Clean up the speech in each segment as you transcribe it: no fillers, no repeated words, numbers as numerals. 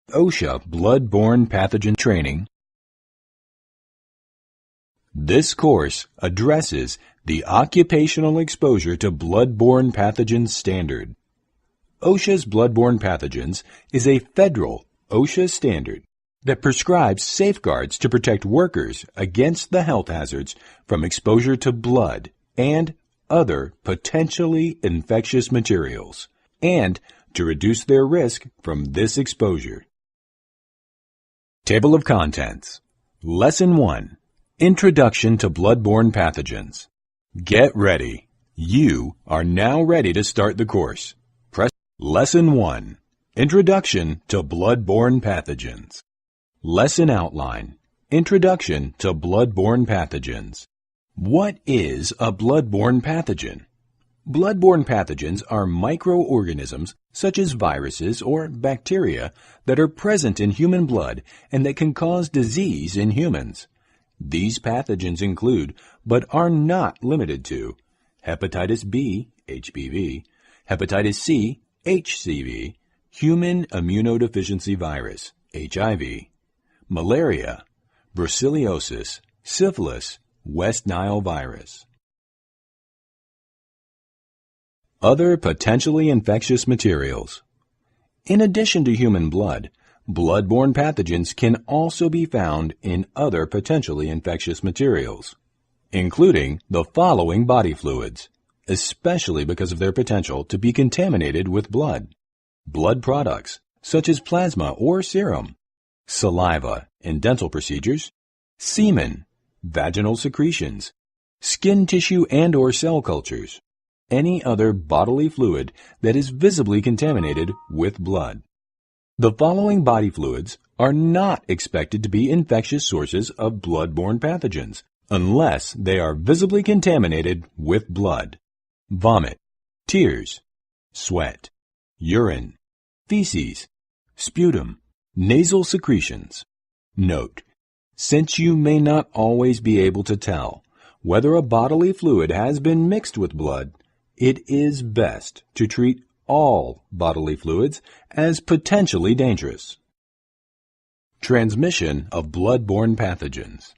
OSHA Bloodborne Pathogen Training. This course addresses the occupational exposure to bloodborne pathogens standard. OSHA's Bloodborne Pathogens is a federal OSHA standard that prescribes safeguards to protect workers against the health hazards from exposure to blood and other potentially infectious materials, and to reduce their risk from this exposure. Table of Contents. Lesson 1. Introduction to Bloodborne Pathogens. Get ready. You are now ready to start the course. Press Lesson 1. Introduction to Bloodborne Pathogens. Lesson Outline. Introduction to Bloodborne Pathogens. What is a bloodborne pathogen? Bloodborne pathogens are microorganisms such as viruses or bacteria that are present in human blood and that can cause disease in humans. These pathogens include, but are not limited to, hepatitis B, HBV, hepatitis C, HCV, human immunodeficiency virus, HIV, malaria, brucellosis, syphilis, West Nile virus. Other potentially infectious materials. In addition to human blood, bloodborne pathogens can also be found in other potentially infectious materials, including the following body fluids, especially because of their potential to be contaminated with blood: blood products, such as plasma or serum, saliva in dental procedures, semen, vaginal secretions, skin tissue and/or cell cultures, any other bodily fluid that is visibly contaminated with blood. The following body fluids are not expected to be infectious sources of bloodborne pathogens unless they are visibly contaminated with blood: vomit, tears, sweat, urine, feces, sputum, nasal secretions. Note: since you may not always be able to tell whether a bodily fluid has been mixed with blood, it is best to treat all bodily fluids as potentially dangerous. Transmission of bloodborne pathogens.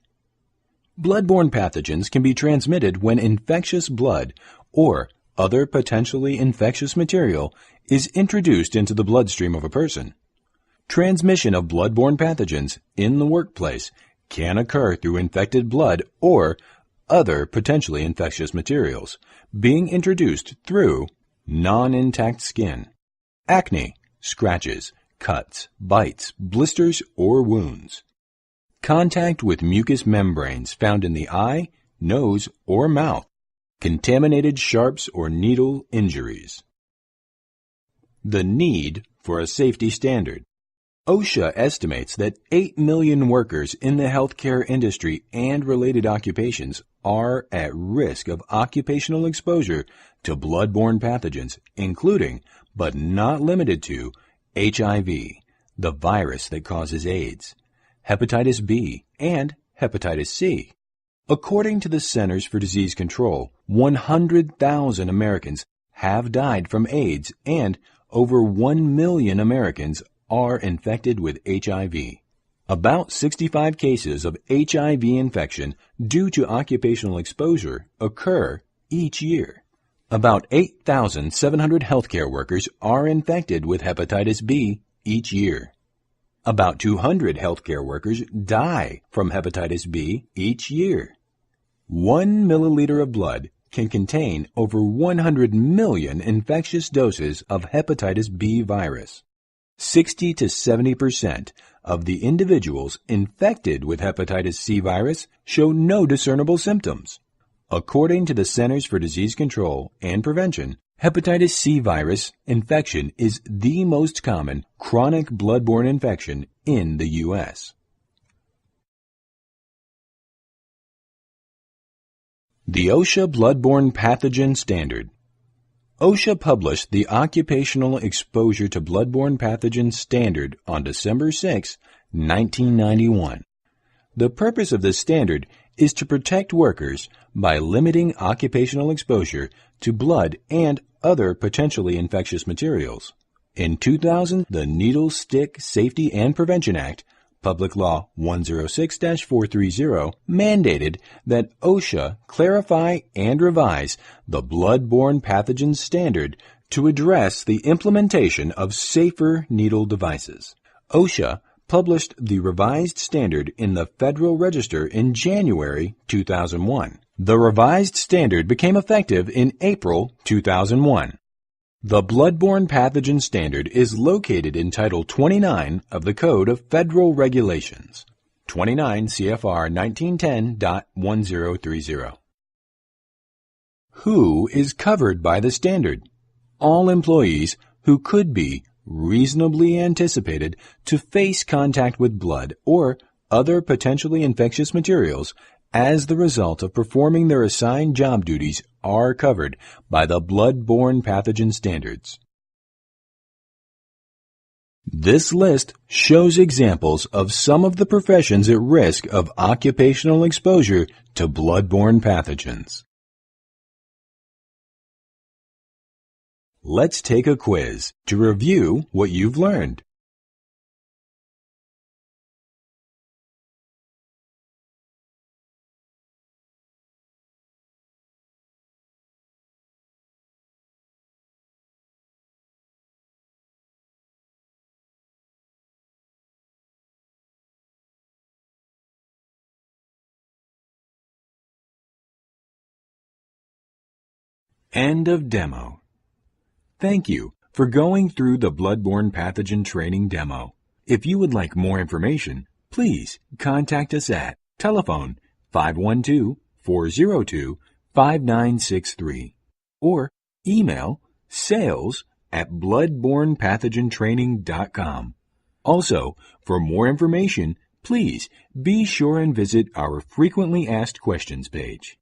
Bloodborne pathogens can be transmitted when infectious blood or other potentially infectious material is introduced into the bloodstream of a person. Transmission of bloodborne pathogens in the workplace can occur through infected blood or other potentially infectious materials being introduced through non-intact skin, acne, scratches, cuts, bites, blisters, or wounds, contact with mucous membranes found in the eye, nose, or mouth, contaminated sharps or needle injuries. The need for a safety standard. OSHA estimates that 8 million workers in the healthcare industry and related occupations are at risk of occupational exposure to bloodborne pathogens, including, but not limited to, HIV, the virus that causes AIDS, hepatitis B, and hepatitis C. According to the Centers for Disease Control, 100,000 Americans have died from AIDS, and over 1 million Americans are infected with HIV. About 65 cases of HIV infection due to occupational exposure occur each year. About 8,700 healthcare workers are infected with hepatitis B each year. About 200 healthcare workers die from hepatitis B each year. 1 milliliter of blood can contain over 100 million infectious doses of hepatitis B virus. 60 to 70% of the individuals infected with hepatitis C virus show no discernible symptoms. According to the Centers for Disease Control and Prevention, hepatitis C virus infection is the most common chronic bloodborne infection in the U.S. The OSHA Bloodborne Pathogen Standard. OSHA published the Occupational Exposure to Bloodborne Pathogen Standard on December 6, 1991. The purpose of this standard is to protect workers by limiting occupational exposure to blood and other potentially infectious materials. In 2000, the Needle Stick Safety and Prevention Act, Public Law 106-430, mandated that OSHA clarify and revise the bloodborne pathogen standard to address the implementation of safer needle devices. OSHA published the revised standard in the Federal Register in January 2001. The revised standard became effective in April 2001. The Bloodborne Pathogen Standard is located in Title 29 of the Code of Federal Regulations, 29 CFR 1910.1030. Who is covered by the standard? All employees who could be reasonably anticipated to face contact with blood or other potentially infectious materials as the result of performing their assigned job duties are covered by the bloodborne pathogen standards. This list shows examples of some of the professions at risk of occupational exposure to bloodborne pathogens. Let's take a quiz to review what you've learned. End of demo. Thank you for going through the bloodborne pathogen training demo. If you would like more information, please contact us at telephone 512-402-5963 or email sales@bloodbornepathogentraining.com. Also, for more information, please be sure and visit our frequently asked questions page.